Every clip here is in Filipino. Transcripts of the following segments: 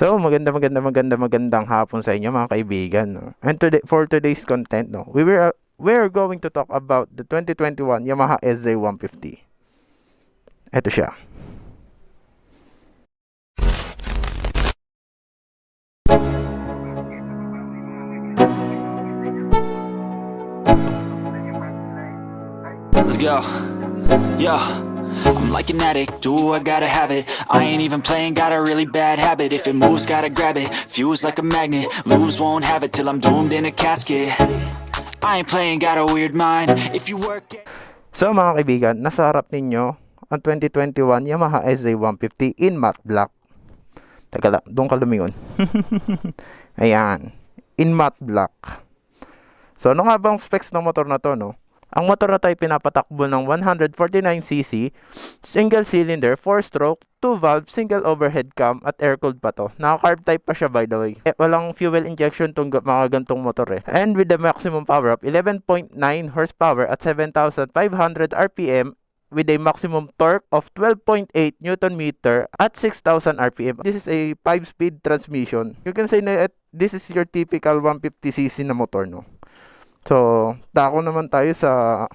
So, magandang hapon sa inyo mga kaibigan. No? And for today's content, no, we're going to talk about the 2021 Yamaha SJ150. Ito siya. Let's go. Yo, I'm like an addict, do I gotta have it. I ain't even playing, got a really bad habit. If it moves, gotta grab it, fuse like a magnet. Lose, won't have it till I'm doomed in a casket. I ain't playing, got a weird mind. If you work it. So mga kaibigan, nasa harap ninyo ang 2021 Yamaha SJ150 in matte black. Teka lang, doon ka lumingon. Ayan, in matte black. So, ano nga bang specs ng motor na to, no? Ang motor na tayo pinapatakbo ng 149cc, single cylinder, 4-stroke, 2-valve, single overhead cam at air-cooled pa to. Naka-carb type pa siya by the way. Walang fuel injection tong mga gantong motor eh. And with the maximum power of 11.9 horsepower at 7,500 RPM with a maximum torque of 12.8 Newton meter at 6,000 RPM. This is a 5-speed transmission. You can say na this is your typical 150cc na motor, no? So, dako naman tayo sa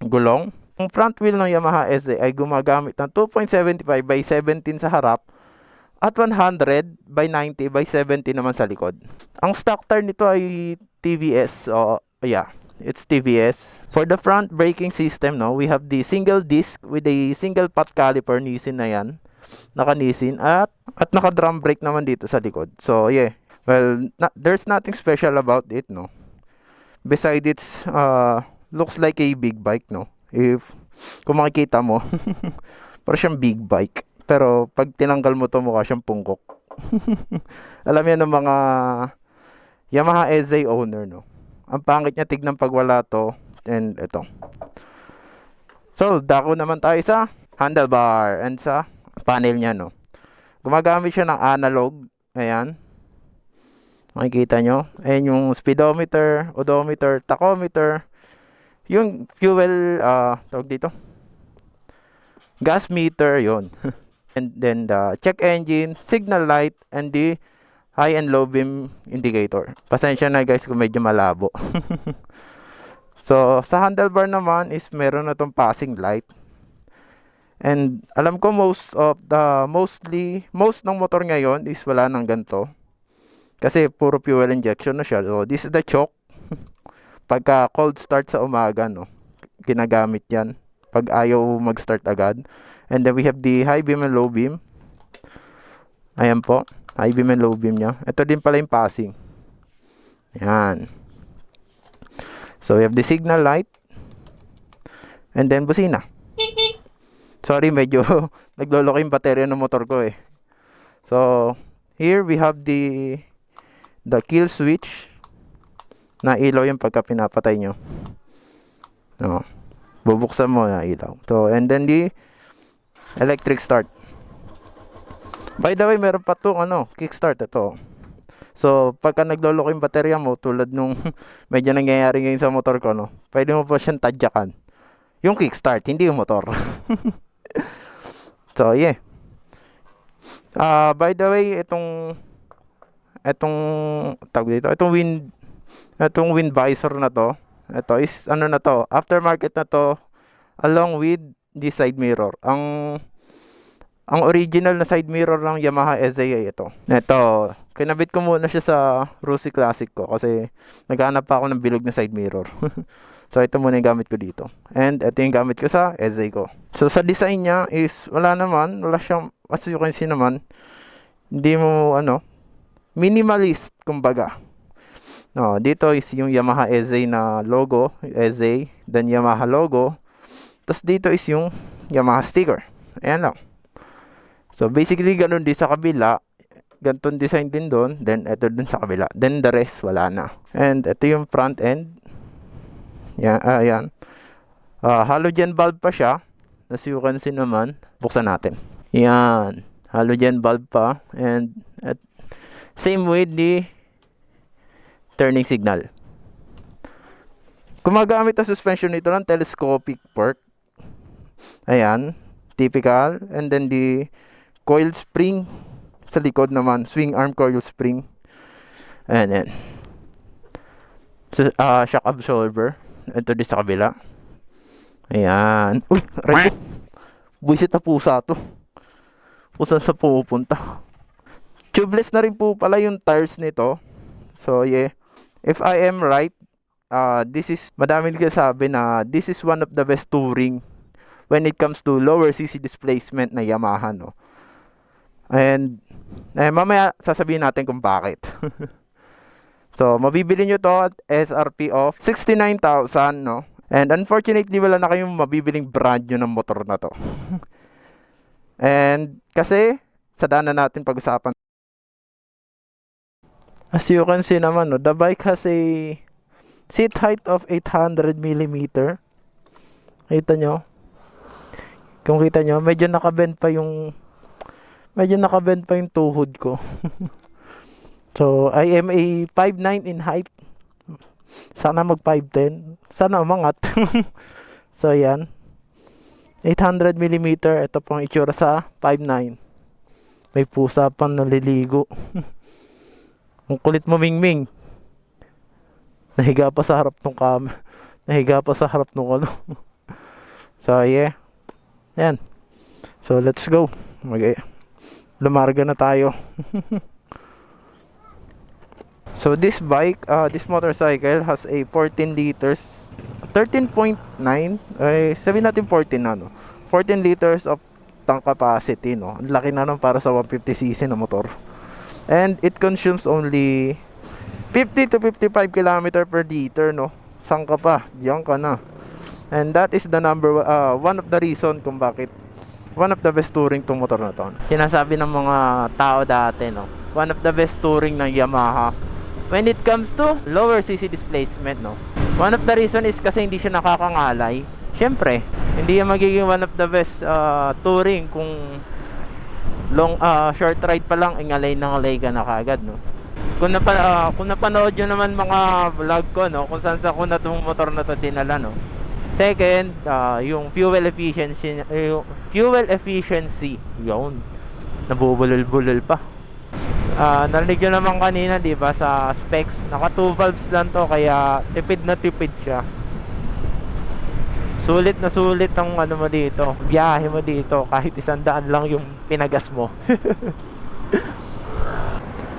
gulong. Ang front wheel ng Yamaha SJ ay gumagamit ng 2.75 by 17 sa harap at 100 by 90 by 70 naman sa likod. Ang stock tire nito ay TVS. So, yeah, it's TVS. For the front braking system, no, we have the single disc with a single pot caliper. Nissin na yan. Naka-Nissin at naka-drum brake naman dito sa likod. So, yeah. Well, there's nothing special about it, no. Beside it's looks like a big bike, no? Kung makikita mo, parang siyang big bike. Pero pag tinanggal mo to, mukha siyang pungkok. Alam yan ng mga Yamaha SJ owner, no? Ang pangit niya tignan pag wala to. And ito. So, dako naman tayo sa handlebar and sa panel niya, no? Gumagamit siya ng analog. Ayan. Makikita nyo. Ayan yung speedometer, odometer, tachometer. Yung fuel, tawag dito. Gas meter, yon. And then the check engine, signal light, and the high and low beam indicator. Pasensya na guys kung medyo malabo. So, sa handlebar naman is meron na tong passing light. And alam ko most ng motor ngayon is wala nang ganito. Kasi puro fuel injection na siya. So, this is the choke. Pagka cold start sa umaga, no, ginagamit yan. Pag ayaw mag-start agad. And then we have the high beam and low beam. Ayan po. High beam and low beam niya. Ito din pala yung passing. Ayan. So, we have the signal light. And then, busina. Sorry, medyo nagloloko yung baterya ng motor ko eh. So, here we have the kill switch na ilaw yung pagka pinapatay nyo. No. Bubuksan mo na ilaw. So, and then the electric start. By the way, meron pa itong kickstart ito. So, pagka nagloloko yung baterya mo, tulad nung medyo nangyayari ngayon sa motor ko, no, pwede mo pa siyang tadyakan. Yung kickstart, hindi yung motor. So, yeah. By the way, itong wind visor na to, ito is na to, aftermarket na to, along with the side mirror. Ang original na side mirror ng Yamaha SJ ito. Ito, kinabit ko muna siya sa Rusi Classic ko kasi naghanap pa ako ng bilog na side mirror. So ito muna yung gamit ko dito. And ito yung gamit ko sa SJ ko. So sa design niya is wala siyang, as you can see naman, hindi mo minimalist kumbaga. No, dito is yung Yamaha SJ na logo, SJ, then Yamaha logo. Tapos dito is yung Yamaha sticker. Ayan lang. So basically ganun din sa kabila. Ganitong design din doon, then ito din sa kabila. Then the rest wala na. And ito yung front end. Yan, ayan. Halogen bulb pa siya. As you can see naman, buksan natin. Yan. Halogen bulb pa. And same with the turning signal. Gumagamit ang suspension nito ng telescopic fork. Ayan. Typical. And then the coil spring Sa likod naman, swing arm coil spring. Ayan, yan. So, shock absorber. Ito din sa kabila. Ayan. Uy, aray ko. Buisit na pusa to. Pusa sa pupunta. Tubeless na rin po pala yung tires nito. So, yeah. If I am right, this is, madami nagsasabi na this is one of the best touring when it comes to lower CC displacement na Yamaha, no? And, mamaya sasabihin natin kung bakit. So, mabibili nyo to at SRP of 69,000, no? And unfortunately, wala na kayong mabibiling brand new ng motor na to. And, kasi, sa daan na natin pag-usapan. As you can see naman, no, the bike has a seat height of 800mm. Kita nyo? Kung kita nyo, medyo nakabend pa yung tuhod ko. So, I am a 5'9" in height. Sana mag 5'10". Sana umangat. So, yan. 800mm. Ito pong itsura sa 5'9". May pusa pang naliligo. Ang kulit mo, Mingming. Nahiga pa sa harap ng Nahiga pa sa harap ng ano. So, yeah. Yan. So, let's go. Lumarga na tayo. So this bike, this motorcycle has a 14 liters, 13.9, sabihin natin 14 na, no? 14 liters of tank capacity, no? Ang laki na nun para sa 150cc na motor. And it consumes only 50 to 55 km per liter, no? Saan ka pa? Diyan ka na. And that is the one of the reason kung bakit one of the best touring tong motor na to. Sinasabi ng mga tao dati, no? One of the best touring ng Yamaha when it comes to lower CC displacement, no? One of the reason is kasi hindi siya nakakangalay. Syempre, hindi yan magiging one of the best touring kung short ride pa lang, ingalay na ngalay ka na kagad, no? Kung napanood nyo naman mga vlog ko, no, kung saan ko na itong motor na to dinala, no? Second, yung fuel efficiency, yun, nabubulol-bulol pa. Narinig nyo naman kanina, di ba, sa specs, naka 2 valves lang to, kaya tipid na tipid siya. Sulit na sulit ang ano mo dito, biyahe mo dito, kahit 100 lang yung pinagas mo.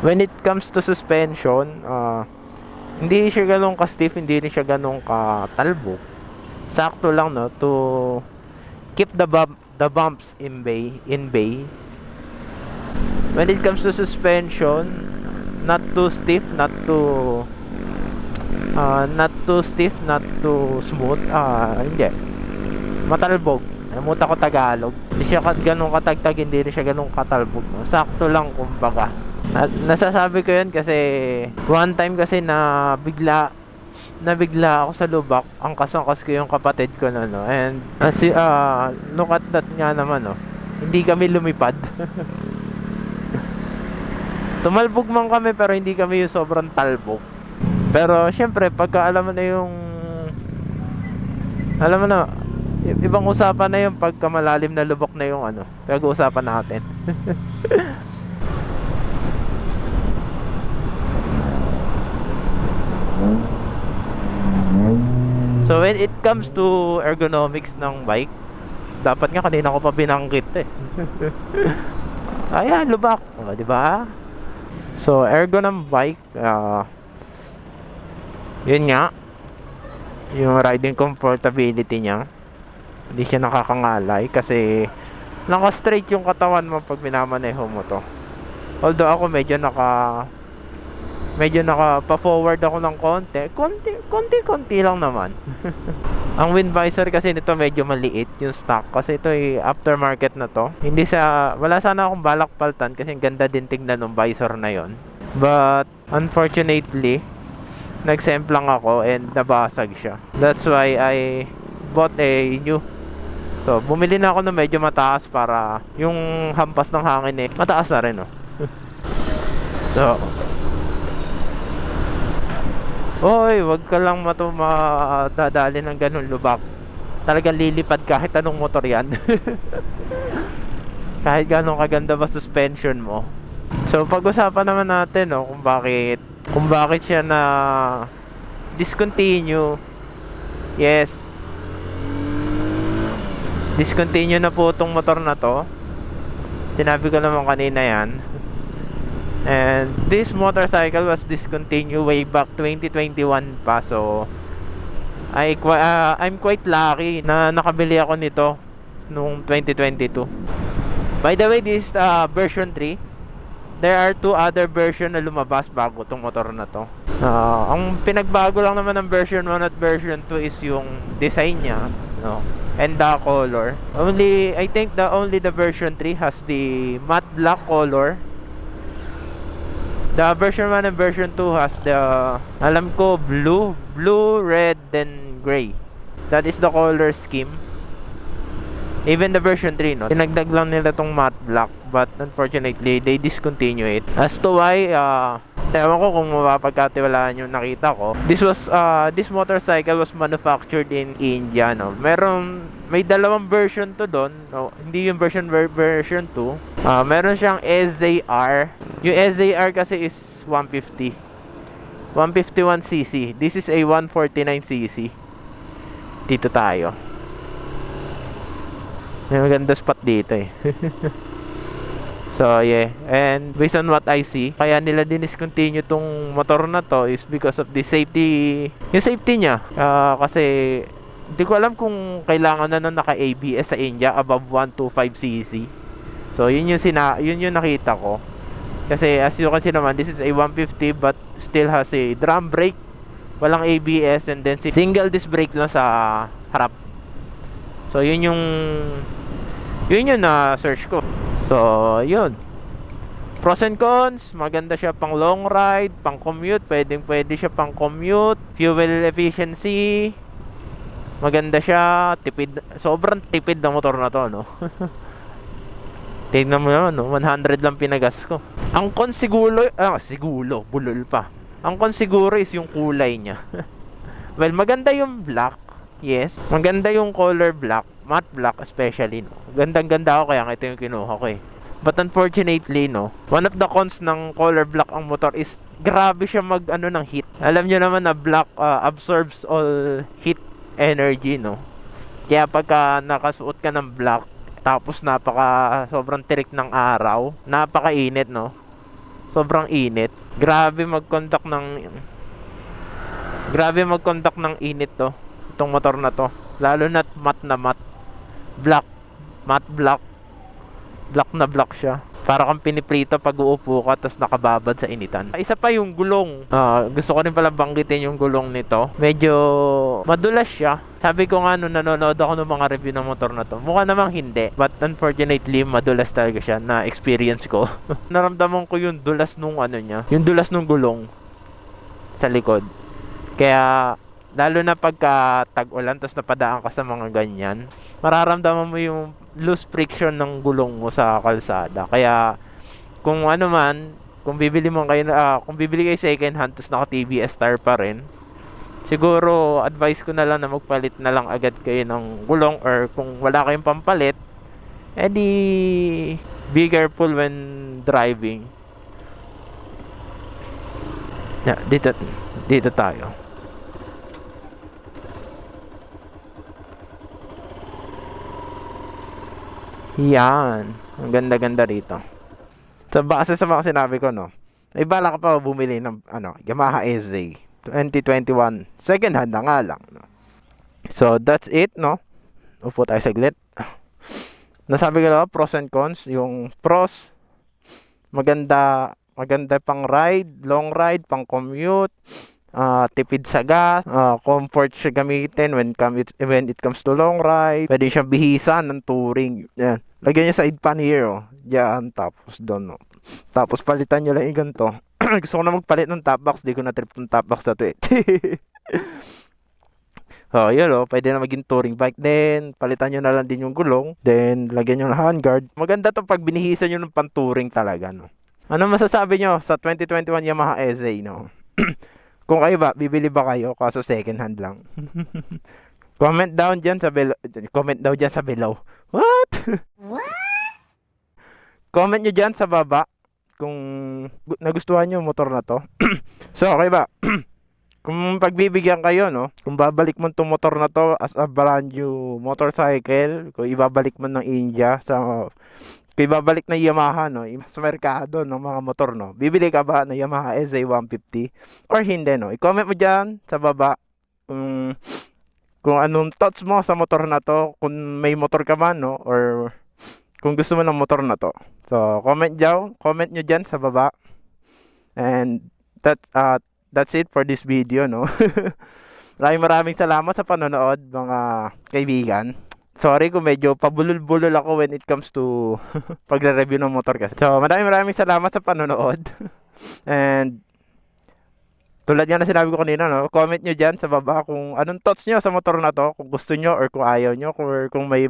When it comes to suspension, hindi siya ganun ka-stiff, hindi rin siya ganun ka-talbo. Sakto lang, no, to keep the bumps in bay. When it comes to suspension, not too stiff, not too smooth. Hindi. Matalbog. Namuta ko Tagalog. Hindi siya ganun katagtag, hindi rin siya ganun katalbog. Sakto lang, kumbaga. Nasasabi ko yun kasi one time kasi nabigla ako sa lubak. Ang kasangkas ko yung kapatid ko na, no? And look at that nga naman, no? Hindi kami lumipad. Tumalbog man kami pero hindi kami yung sobrang talbog. Pero syempre pagka alam mo na ibang usapan na yung pagka malalim na lubak na yung ano, pag-uusapan natin. So when it comes to ergonomics ng bike, dapat nga kanina ko pa binanggit eh. Ayan, lubak, o, di ba? So ergo ng bike, yun nga, yung riding comfortability niya, hindi siya nakakangalay kasi naka-straight yung katawan mo pag minamaneho mo to. Although ako medyo pa-forward ako ng konti lang naman. Ang wind visor kasi nito medyo maliit yung stock kasi ito ay aftermarket na to. Wala sana akong balak paltan kasi ang ganda din tingnan ng visor na yon. But unfortunately, nag-semp lang ako and nabasag siya. That's why I bought a new. So bumili na ako ng medyo mataas para yung hampas ng hangin eh mataas na rin, no? So oy, wag ka lang madadali ng ganun lubak. Talagang lilipad kahit anong motor yan. Kahit ganun kaganda ba suspension mo, So pag-usapan naman natin no, kung bakit siya na discontinue. Yes. Discontinue na po tong motor na to. Sinabi ko naman kanina yan. And this motorcycle was discontinued way back 2021 pa. So I'm quite lucky na nakabili ako nito nung 2022. By the way, this is version 3. There are 2 other version na lumabas bago tong motor na to. Ang pinagbago lang naman ng version 1 at version 2 is yung design niya, no? And the color. I think only the version 3 has the matte black color. The version 1 and version 2 has the, alam ko, blue, red, then gray. That is the color scheme. Even the version 3, no? Tinagdag lang nila tong matte black, but unfortunately, they discontinue it. As to why, ewan ko kung mapapagkatiwalaan yung nakita ko. This motorcycle was manufactured in India, no? May dalawang version to doon, no? Hindi yung version 2. Meron siyang SAR. Yung SAR kasi is 150. 151cc. This is a 149cc. Dito tayo. May maganda spot dito eh. So yeah, and based on what I see, kaya nila discontinue tong motor na to is because of the safety. Yung safety niya, kasi hindi ko alam kung kailangan na naka-ABS sa India above 125cc. So yun yung nakita ko. Kasi as you can see naman, this is a 150 but still has a drum brake, walang ABS, and then single disc brake lang sa harap. So yun yung na search ko. So yun, pros and cons. Maganda siya pang long ride, pang commute. Pwede siya pang commute. Fuel efficiency, maganda siya. Tipid, sobrang tipid ng motor na to, no? Tingnan mo naman, no? 100 lang pinagas ko. Ang cons siguro, bulol pa. Ang cons siguro is yung kulay niya. Well, maganda yung black. Yes, maganda yung color black, matte black especially, no. Gandang-ganda ako kaya ito yung kinuha ko eh. But unfortunately, no, one of the cons ng color black ang motor is grabe siya ng heat. Alam niyo naman na black absorbs all heat energy, no. Kaya pagka nakasuot ka ng black, tapos sobrang tirik ng araw, napakainit, no. Sobrang init. Grabe mag-contact ng init to. Itong motor na to, lalo na matte black, matte black na black siya, para kang piniprito pag uupo ka tapos nakababad sa initan. Isa pa yung gulong, gusto ko rin pala banggitin yung gulong nito. Medyo madulas siya. Sabi ko nga nung nanonood ako ng mga review ng motor na to, mukha namang hindi, but unfortunately madulas talaga siya, na experience ko. Naramdaman ko yung dulas nung yung dulas nung gulong sa likod. Kaya lalo na pagka tag-ulan tapos napadaan ka sa mga ganyan, mararamdaman mo yung loose friction ng gulong mo sa kalsada. Kaya kung bibili kayo second hand tapos naka TBS tire pa rin, siguro advice ko na lang na magpalit na lang agad kayo ng gulong, or kung wala kayong pampalit, edi be careful when driving. Dito tayo. Yan. Ang ganda-ganda rito. So, base sa mga sinabi ko, no, ay bala ka pa bumili ng Yamaha SZ 2021. Second hand na nga lang, no. So, that's it, no. Upo tayo saglit. Nasabi ko lang, pros and cons. Yung pros, maganda pang ride, long ride, pang commute, tipid sa gas, comfort siya gamitin when it comes to long ride. Pwede siyang bihisan ng touring. Yan. Lagyan niya sa side pan here, oh. Diyan, tapos doon, no. Tapos palitan niyo lang yung ganito. Gusto ko na magpalit ng top box, di ko na trip ng top box na to eh. So, yun, oh. Pwede na maging touring bike din. Palitan nyo na lang din yung gulong. Then, lagyan nyo ng handguard. Maganda to pag binihisan nyo ng pan-touring talaga, no. Ano masasabi nyo sa 2021 Yamaha SZ, no? Kung kayo ba, bibili ba kayo? Kaso second hand lang. Comment down dyan sa below. What? Comment nyo dyan sa baba kung nagustuhan nyo yung motor na to. So, okay ba? Kung pagbibigyan kayo, no? Kung babalik mo itong motor na to as a brand new motorcycle, kung ibabalik mo ng India kung ibabalik na Yamaha, no? Sa merkado ng mga motor, no? Bibili ka ba ng Yamaha SA150 or hindi, no? I-comment mo dyan sa baba kung anong thoughts mo sa motor na to, kung may motor ka man, no? Or kung gusto mo ng motor na to. So, comment nyo dyan sa baba. And that's it for this video, no? Maraming salamat sa panonood, mga kaibigan. Sorry kung medyo pabulol-bulol ako when it comes to pagre-review ng motor kasi. So, maraming salamat sa panonood. And tulad nga na sinabi ko kanina, no? Comment nyo dyan sa baba kung anong thoughts nyo sa motor na to, kung gusto nyo or kung ayaw nyo, or kung may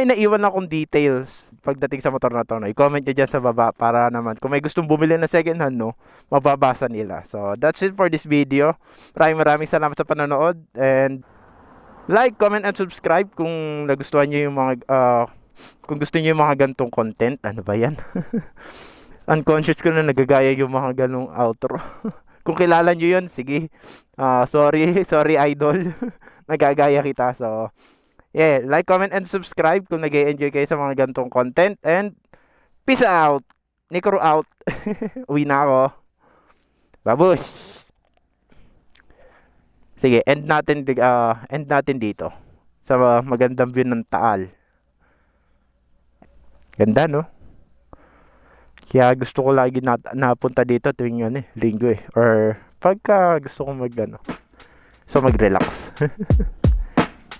naiwan akong details pagdating sa motor na to, no? I-comment nyo dyan sa baba para naman kung may gustong bumili ng second hand, no, mababasa nila. So, that's it for this video. Maraming salamat sa panonood, and like, comment, and subscribe kung nagustuhan nyo yung mga kung gusto nyo yung mga gantong content. Ano ba yan? Unconscious ko na nagagaya yung mga ganong outro. Kung kilala nyo yun, sige. Sorry idol. Nagagaya kita. So, yeah, like, comment, and subscribe kung nag-enjoy kayo sa mga gantong content. And peace out. Nikro out. Uwi na ako. Babush. Sige, end natin dito sa magandang view ng Taal. Ganda, no? Kaya gusto ko lagi napunta dito tuwing linggo or pagka gusto ko mag relax.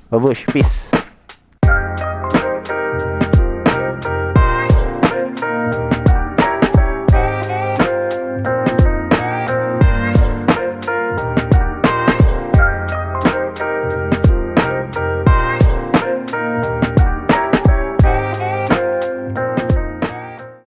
Babush, peace.